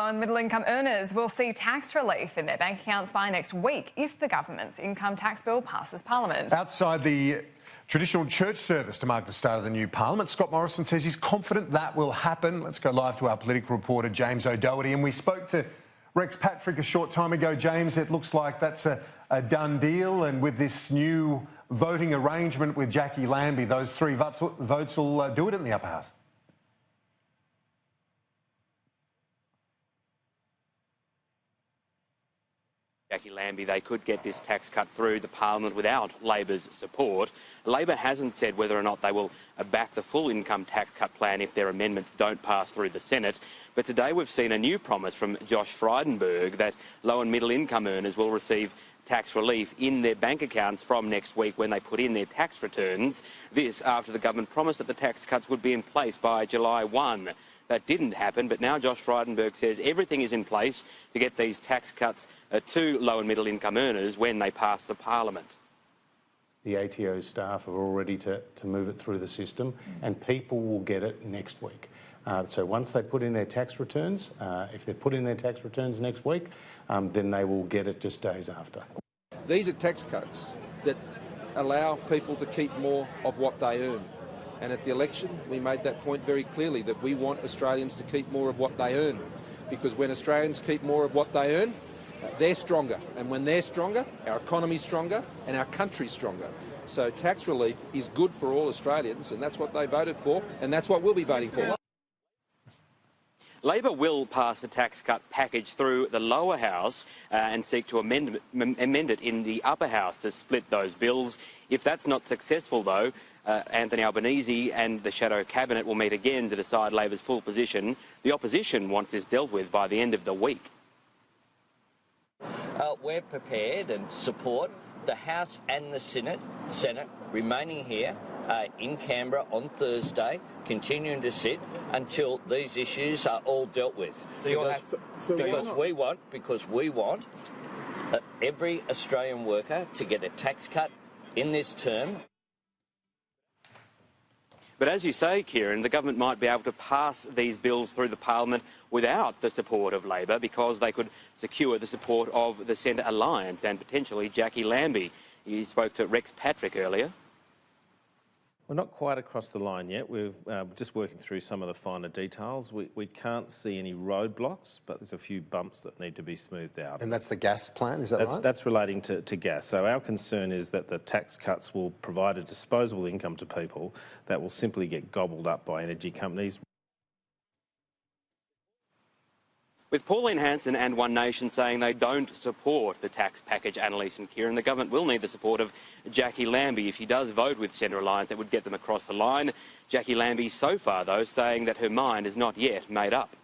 and middle income earners will see tax relief in their bank accounts by next week if the government's income tax bill passes Parliament. Outside the traditional church service to mark the start of the new Parliament, Scott Morrison says he's confident that will happen. Let's go live to our political reporter, James O'Doherty. And we spoke to Rex Patrick a short time ago. James, it looks like that's a done deal. And with this new voting arrangement with Jackie Lambie, those three votes will do it in the upper house. Jackie Lambie, they could get this tax cut through the Parliament without Labor's support. Labor hasn't said whether or not they will back the full income tax cut plan if their amendments don't pass through the Senate. But today we've seen a new promise from Josh Frydenberg that low and middle income earners will receive tax relief in their bank accounts from next week when they put in their tax returns. This after the government promised that the tax cuts would be in place by July 1. That didn't happen, but now Josh Frydenberg says everything is in place to get these tax cuts to low and middle income earners when they pass the Parliament. The ATO staff are all ready to move it through the system, and people will get it next week. So once they put in their tax returns, if they put in their tax returns next week, then they will get it just days after. These are tax cuts that allow people to keep more of what they earn. And at the election, we made that point very clearly, that we want Australians to keep more of what they earn. Because when Australians keep more of what they earn, they're stronger. And when they're stronger, our economy's stronger and our country's stronger. So tax relief is good for all Australians, and that's what they voted for, and that's what we'll be voting for. Labor will pass the tax cut package through the lower house and seek to amend it in the upper house to split those bills. If that's not successful, though, Anthony Albanese and the shadow cabinet will meet again to decide Labor's full position. The opposition wants this dealt with by the end of the week. We're prepared and support the House and the Senate remaining here in Canberra on Thursday, continuing to sit until these issues are all dealt with. Because we want every Australian worker to get a tax cut in this term. But as you say, Kieran, the government might be able to pass these bills through the Parliament without the support of Labor because they could secure the support of the Centre Alliance and potentially Jackie Lambie. You spoke to Rex Patrick earlier. We're not quite across the line yet. We're just working through some of the finer details. We can't see any roadblocks, but there's a few bumps that need to be smoothed out. And that's the gas plan, is that right? That's relating to gas. So our concern is that the tax cuts will provide a disposable income to people that will simply get gobbled up by energy companies. With Pauline Hanson and One Nation saying they don't support the tax package, Annalise and Kieran, the government will need the support of Jackie Lambie. If she does vote with Centre Alliance, that would get them across the line. Jackie Lambie so far, though, saying that her mind is not yet made up.